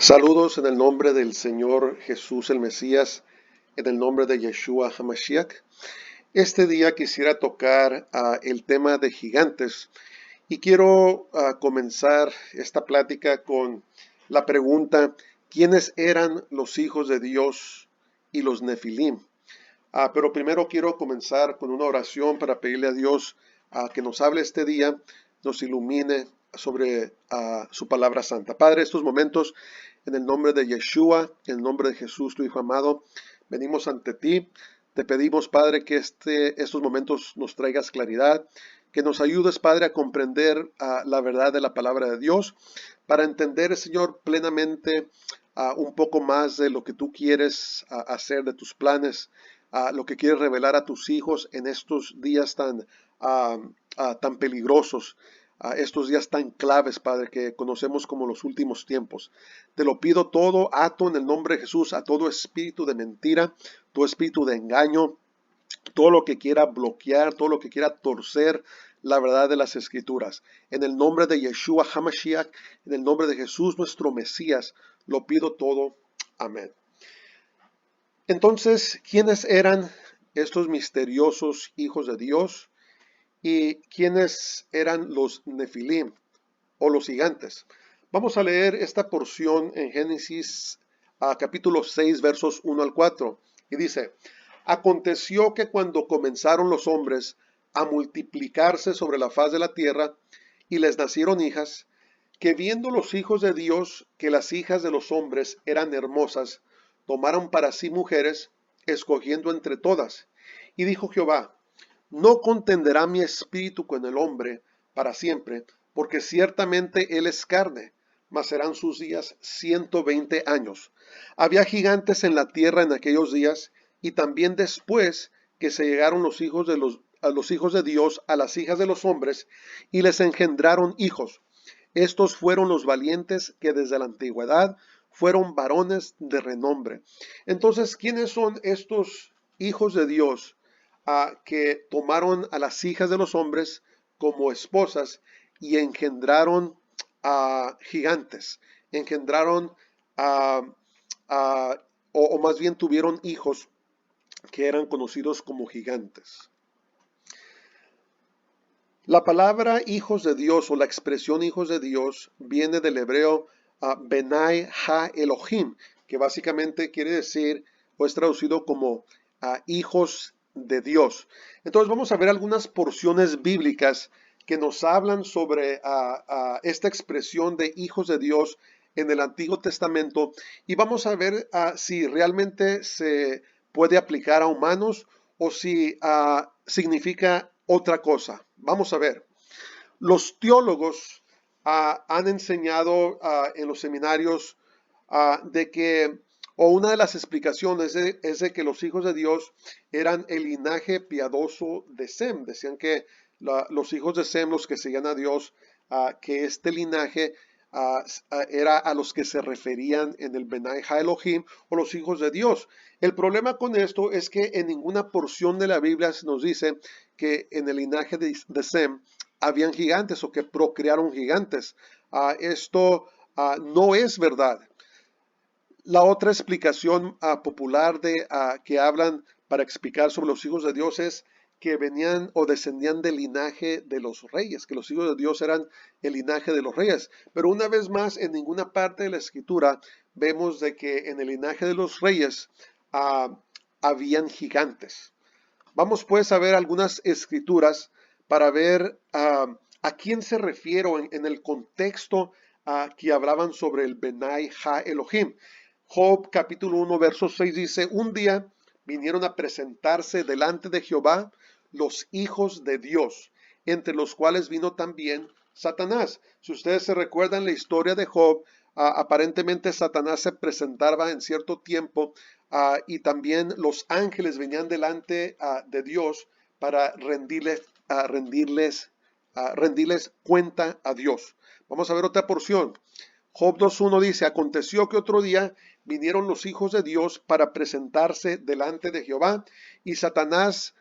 Saludos en el nombre del Señor Jesús el Mesías, en el nombre de Yeshua HaMashiach. Este día quisiera tocar el tema de gigantes y quiero comenzar esta plática con la pregunta: ¿quiénes eran los hijos de Dios y los Nefilim? Pero primero quiero comenzar con una oración para pedirle a Dios que nos hable este día, nos ilumine sobre su palabra santa. Padre, estos momentos, en el nombre de Yeshua, en el nombre de Jesús, tu Hijo amado, venimos ante ti. Te pedimos, Padre, que estos momentos nos traigas claridad, que nos ayudes, Padre, a comprender la verdad de la palabra de Dios, para entender, Señor, plenamente un poco más de lo que tú quieres hacer, de tus planes, lo que quieres revelar a tus hijos en estos días tan peligrosos, estos días tan claves, Padre, que conocemos como los últimos tiempos. Te lo pido todo, ato en el nombre de Jesús a todo espíritu de mentira, todo espíritu de engaño, todo lo que quiera bloquear, todo lo que quiera torcer la verdad de las Escrituras. En el nombre de Yeshua HaMashiach, en el nombre de Jesús nuestro Mesías, lo pido todo. Amén. Entonces, ¿quiénes eran estos misteriosos hijos de Dios? ¿Y quiénes eran los Nefilim o los gigantes? Vamos a leer esta porción en Génesis capítulo 6 versos 1 al 4 y dice: Aconteció que cuando comenzaron los hombres a multiplicarse sobre la faz de la tierra y les nacieron hijas, que viendo los hijos de Dios que las hijas de los hombres eran hermosas, tomaron para sí mujeres, escogiendo entre todas. Y dijo Jehová: no contenderá mi espíritu con el hombre para siempre, porque ciertamente él es carne, mas serán sus días 120 años. Había gigantes en la tierra en aquellos días, y también después que se llegaron a los hijos de Dios a las hijas de los hombres, y les engendraron hijos. Estos fueron los valientes que desde la antigüedad fueron varones de renombre. Entonces, ¿quiénes son estos hijos de Dios que tomaron a las hijas de los hombres como esposas y engendraron gigantes? Engendraron a, o más bien tuvieron hijos que eran conocidos como gigantes. La palabra hijos de Dios o la expresión hijos de Dios viene del hebreo Benai Ha Elohim, que básicamente quiere decir o es traducido como hijos de Dios. Entonces vamos a ver algunas porciones bíblicas que nos hablan sobre esta expresión de hijos de Dios en el Antiguo Testamento, y vamos a ver si realmente se puede aplicar a humanos o si significa otra cosa. Vamos a ver. Los teólogos han enseñado en los seminarios de que, o una de las explicaciones es de que los hijos de Dios eran el linaje piadoso de Sem. Decían que los hijos de Sem, los que seguían a Dios, que este linaje era a los que se referían en el Benai Ha Elohim o los hijos de Dios. El problema con esto es que en ninguna porción de la Biblia se nos dice que en el linaje de Sem habían gigantes o que procrearon gigantes. Esto no es verdad. La otra explicación popular que hablan para explicar sobre los hijos de Dios es que venían o descendían del linaje de los reyes, que los hijos de Dios eran el linaje de los reyes. Pero una vez más, en ninguna parte de la escritura vemos de que en el linaje de los reyes habían gigantes. Vamos pues a ver algunas escrituras para ver a quién se refiere en el contexto que hablaban sobre el Benai Ha Elohim. Job capítulo 1 verso 6 dice: un día vinieron a presentarse delante de Jehová los hijos de Dios, entre los cuales vino también Satanás. Si ustedes se recuerdan la historia de Job, aparentemente Satanás se presentaba en cierto tiempo y también los ángeles venían delante de Dios para rendirles cuenta a Dios. Vamos a ver otra porción. Job 2.1 dice: aconteció que otro día vinieron los hijos de Dios para presentarse delante de Jehová, y Satanás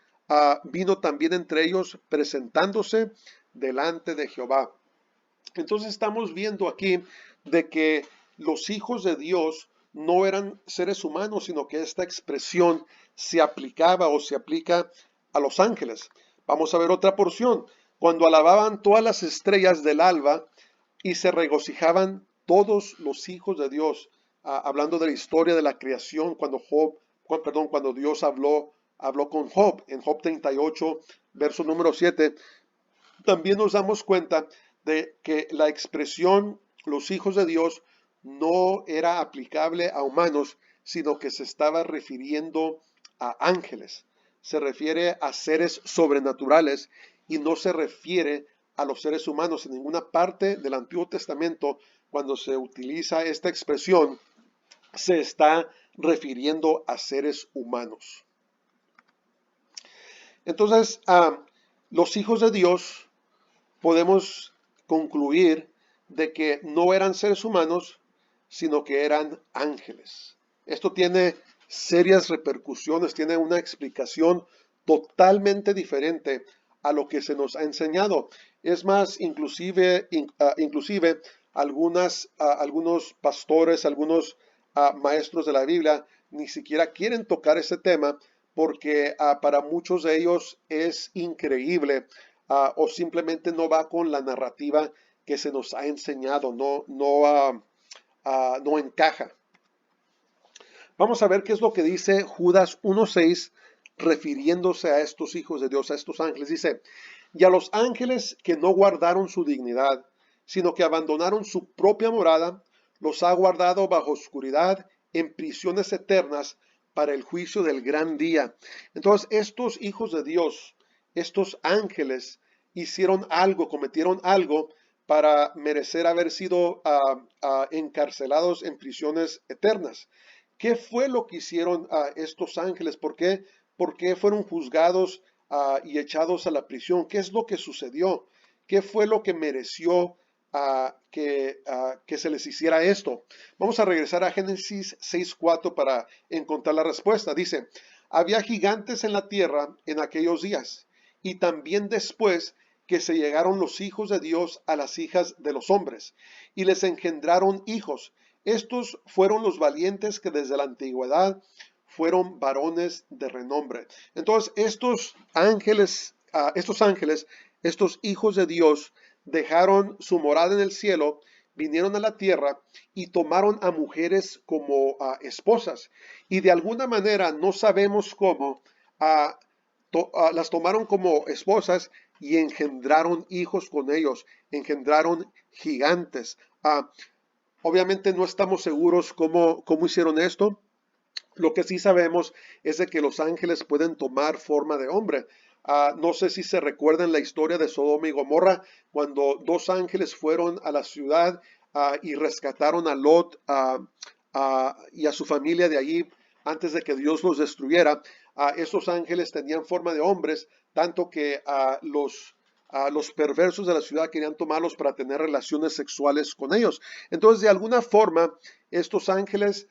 vino también entre ellos presentándose delante de Jehová. Entonces estamos viendo aquí de que los hijos de Dios no eran seres humanos, sino que esta expresión se aplicaba o se aplica a los ángeles. Vamos a ver otra porción. Cuando alababan todas las estrellas del alba y se regocijaban todos los hijos de Dios. Hablando de la historia de la creación, cuando Dios habló con Job, en Job 38, verso número 7, también nos damos cuenta de que la expresión los hijos de Dios no era aplicable a humanos, sino que se estaba refiriendo a ángeles. Se refiere a seres sobrenaturales y no se refiere a los seres humanos. En ninguna parte del Antiguo Testamento, cuando se utiliza esta expresión, se está refiriendo a seres humanos. Entonces, los hijos de Dios podemos concluir de que no eran seres humanos, sino que eran ángeles. Esto tiene serias repercusiones, tiene una explicación totalmente diferente a lo que se nos ha enseñado. Es más, inclusive algunos pastores, algunos maestros de la Biblia ni siquiera quieren tocar ese tema porque para muchos de ellos es increíble o simplemente no va con la narrativa que se nos ha enseñado, no encaja. Vamos a ver qué es lo que dice Judas 1:6 refiriéndose a estos hijos de Dios, a estos ángeles. Dice, y a los ángeles que no guardaron su dignidad, sino que abandonaron su propia morada, los ha guardado bajo oscuridad en prisiones eternas para el juicio del gran día. Entonces, estos hijos de Dios, estos ángeles, hicieron algo, cometieron algo para merecer haber sido encarcelados en prisiones eternas. ¿Qué fue lo que hicieron estos ángeles? ¿Por qué fueron juzgados y echados a la prisión? ¿Qué es lo que sucedió? ¿Qué fue lo que mereció que se les hiciera esto? Vamos a regresar a Génesis 6:4 para encontrar la respuesta. Dice, había gigantes en la tierra en aquellos días, y también después que se llegaron los hijos de Dios a las hijas de los hombres, y les engendraron hijos. Estos fueron los valientes que desde la antigüedad fueron varones de renombre. Entonces, estos ángeles, estos hijos de Dios, dejaron su morada en el cielo, vinieron a la tierra y tomaron a mujeres como esposas. Y de alguna manera, no sabemos cómo, las tomaron como esposas y engendraron hijos con ellos, engendraron gigantes. Obviamente no estamos seguros cómo hicieron esto. Lo que sí sabemos es de que los ángeles pueden tomar forma de hombre. No sé si se recuerdan la historia de Sodoma y Gomorra, cuando dos ángeles fueron a la ciudad y rescataron a Lot y a su familia de allí antes de que Dios los destruyera. Esos ángeles tenían forma de hombres, tanto que los perversos de la ciudad querían tomarlos para tener relaciones sexuales con ellos. Entonces, de alguna forma, estos ángeles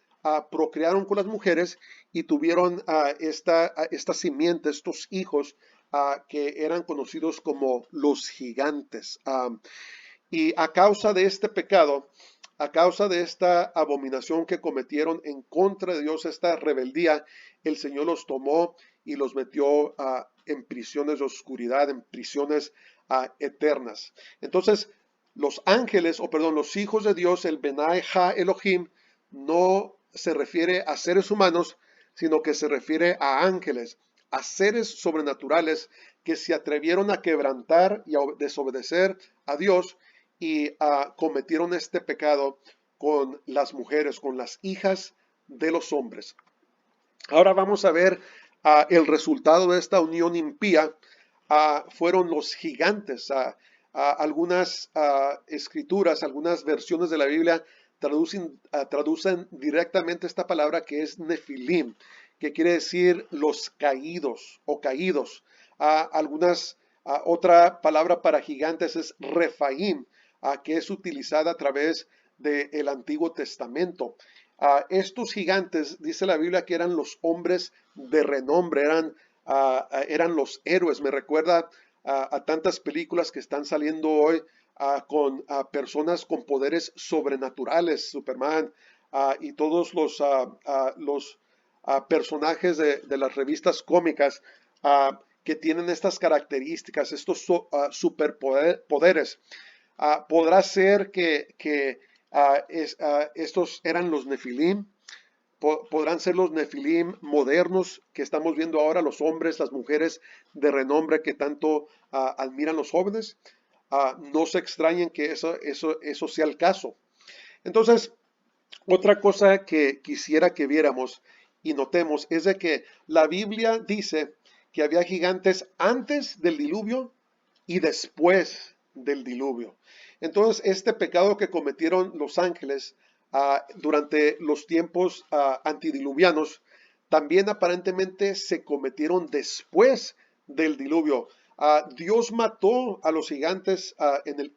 procrearon con las mujeres y tuvieron esta simiente, estos hijos que eran conocidos como los gigantes. Y a causa de este pecado, a causa de esta abominación que cometieron en contra de Dios, esta rebeldía, el Señor los tomó y los metió en prisiones de oscuridad, en prisiones eternas. Entonces, los ángeles, los hijos de Dios, el Benai Ha Elohim, no se refiere a seres humanos, sino que se refiere a ángeles, a seres sobrenaturales que se atrevieron a quebrantar y a desobedecer a Dios y cometieron este pecado con las mujeres, con las hijas de los hombres. Ahora vamos a ver el resultado de esta unión impía. Fueron los gigantes. Algunas escrituras, algunas versiones de la Biblia traducen directamente esta palabra que es nefilim, que quiere decir los caídos o caídos. Otra palabra para gigantes es refaim, que es utilizada a través del Antiguo Testamento. Estos gigantes, dice la Biblia, que eran los hombres de renombre, eran los héroes. Me recuerda a tantas películas que están saliendo hoy, con personas con poderes sobrenaturales, Superman, y todos los personajes de las revistas cómicas que tienen estas características, estos superpoderes. Podrá ser que estos eran los Nefilim, podrán ser los Nefilim modernos que estamos viendo ahora, los hombres, las mujeres de renombre que tanto admiran los jóvenes. No se extrañen que eso sea el caso. Entonces, otra cosa que quisiera que viéramos y notemos es de que la Biblia dice que había gigantes antes del diluvio y después del diluvio. Entonces, este pecado que cometieron los ángeles durante los tiempos antidiluvianos, también aparentemente se cometieron después del diluvio. Dios mató a los gigantes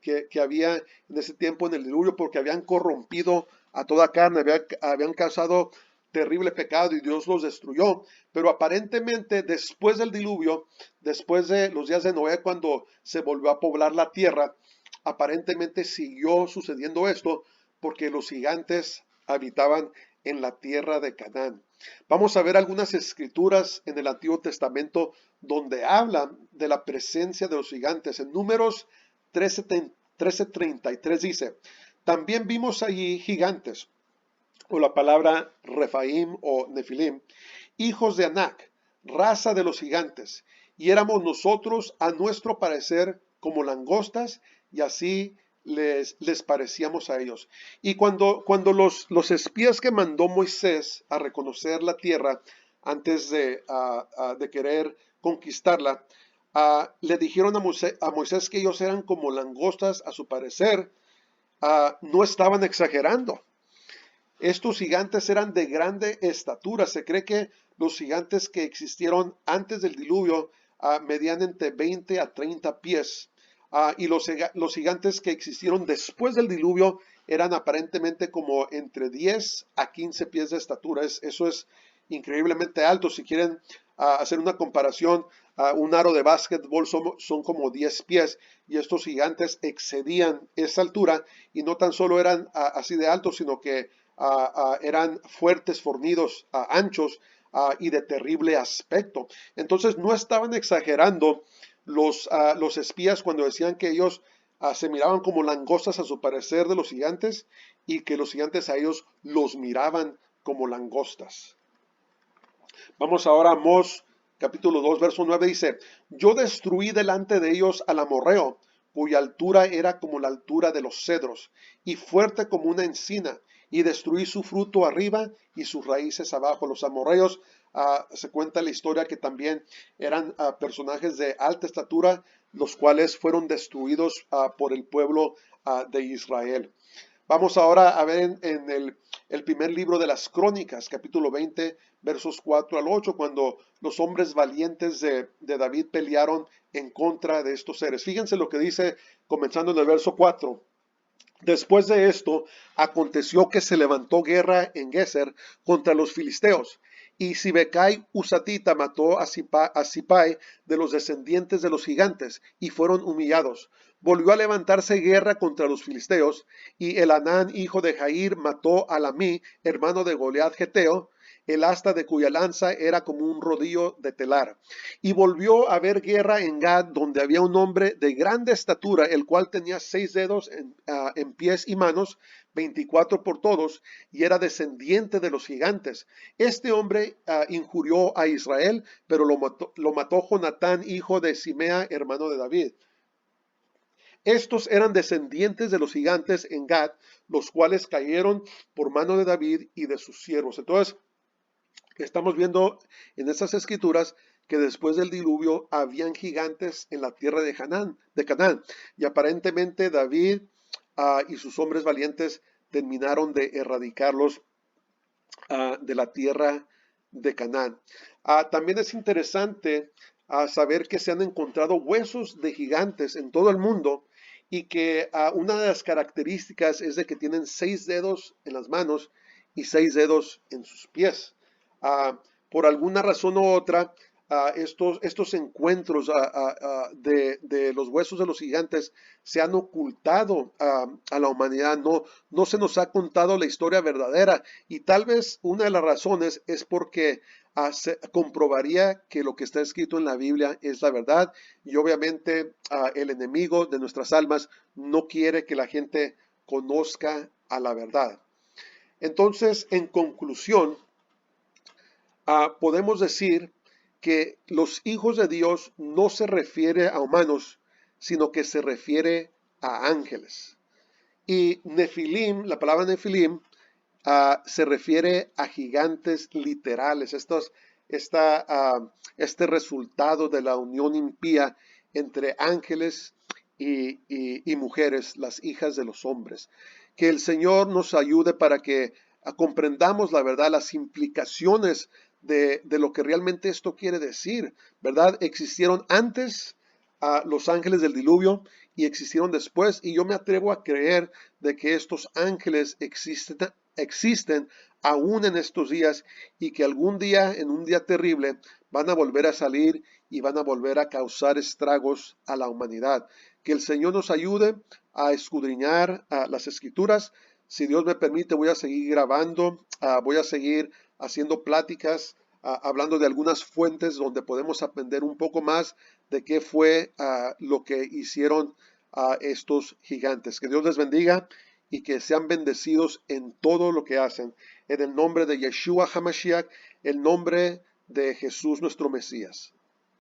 que había en ese tiempo en el diluvio porque habían corrompido a toda carne, habían causado terrible pecado y Dios los destruyó. Pero aparentemente después del diluvio, después de los días de Noé, cuando se volvió a poblar la tierra, aparentemente siguió sucediendo esto porque los gigantes habitaban en la tierra de Canaán. Vamos a ver algunas escrituras en el Antiguo Testamento donde hablan de la presencia de los gigantes. En Números 13:33 dice, también vimos allí gigantes, o la palabra Refaim o Nefilim, hijos de Anac, raza de los gigantes, y éramos nosotros a nuestro parecer como langostas, y así les parecíamos a ellos. Y cuando los espías que mandó Moisés a reconocer la tierra antes de querer conquistarla, le dijeron a Moisés que ellos eran como langostas a su parecer, no estaban exagerando. Estos gigantes eran de grande estatura. Se cree que los gigantes que existieron antes del diluvio medían entre 20 a 30 pies. Y los gigantes que existieron después del diluvio eran aparentemente como entre 10 a 15 pies de estatura. Eso es increíblemente alto. Si quieren hacer una comparación, un aro de básquetbol son como 10 pies y estos gigantes excedían esa altura y no tan solo eran así de altos, sino que eran fuertes, fornidos, anchos y de terrible aspecto. Entonces no estaban exagerando los espías cuando decían que ellos se miraban como langostas a su parecer de los gigantes y que los gigantes a ellos los miraban como langostas. Vamos ahora a Amós capítulo 2 verso 9 dice, yo destruí delante de ellos al amorreo, cuya altura era como la altura de los cedros y fuerte como una encina, y destruí su fruto arriba y sus raíces abajo. Los amorreos, se cuenta la historia que también eran personajes de alta estatura, los cuales fueron destruidos por el pueblo de Israel. Vamos ahora a ver en el primer libro de las Crónicas, capítulo 20, versos 4 al 8, cuando los hombres valientes de David pelearon en contra de estos seres. Fíjense lo que dice, comenzando en el verso 4. Después de esto, aconteció que se levantó guerra en Geser contra los filisteos, y Sibecai Husatita mató a Sipai de los descendientes de los gigantes, y fueron humillados. Volvió a levantarse guerra contra los filisteos, y Elanán, hijo de Jair, mató a Lamí, hermano de Goliat Geteo, el asta de cuya lanza era como un rodillo de telar. Y volvió a haber guerra en Gad, donde había un hombre de grande estatura, el cual tenía 6 dedos en pies y manos, 24 por todos, y era descendiente de los gigantes. Este hombre injurió a Israel, pero lo mató Jonatán, hijo de Simea, hermano de David. Estos eran descendientes de los gigantes en Gad, los cuales cayeron por mano de David y de sus siervos. Entonces, estamos viendo en estas escrituras que después del diluvio habían gigantes en la tierra de Canaán, y aparentemente David y sus hombres valientes terminaron de erradicarlos de la tierra de Canaán. También es interesante saber que se han encontrado huesos de gigantes en todo el mundo y que una de las características es de que tienen 6 dedos en las manos y 6 dedos en sus pies. Por alguna razón u otra, estos encuentros de los huesos de los gigantes se han ocultado a la humanidad, no se nos ha contado la historia verdadera y tal vez una de las razones es porque se comprobaría que lo que está escrito en la Biblia es la verdad y obviamente el enemigo de nuestras almas no quiere que la gente conozca a la verdad. Entonces, en conclusión, podemos decir que los hijos de Dios no se refiere a humanos, sino que se refiere a ángeles. Y Nefilim, la palabra Nefilim, se refiere a gigantes literales. Este resultado de la unión impía entre ángeles y mujeres, las hijas de los hombres. Que el Señor nos ayude para que comprendamos la verdad, las implicaciones de lo que realmente esto quiere decir, ¿verdad? Existieron antes los ángeles del diluvio y existieron después, y yo me atrevo a creer de que estos ángeles existen aún en estos días y que algún día, en un día terrible, van a volver a salir y van a volver a causar estragos a la humanidad. Que el Señor nos ayude a escudriñar las escrituras. Si Dios me permite, voy a seguir grabando, voy a seguir haciendo pláticas, hablando de algunas fuentes donde podemos aprender un poco más de qué fue lo que hicieron estos gigantes. Que Dios les bendiga y que sean bendecidos en todo lo que hacen. En el nombre de Yeshua HaMashiach, el nombre de Jesús nuestro Mesías.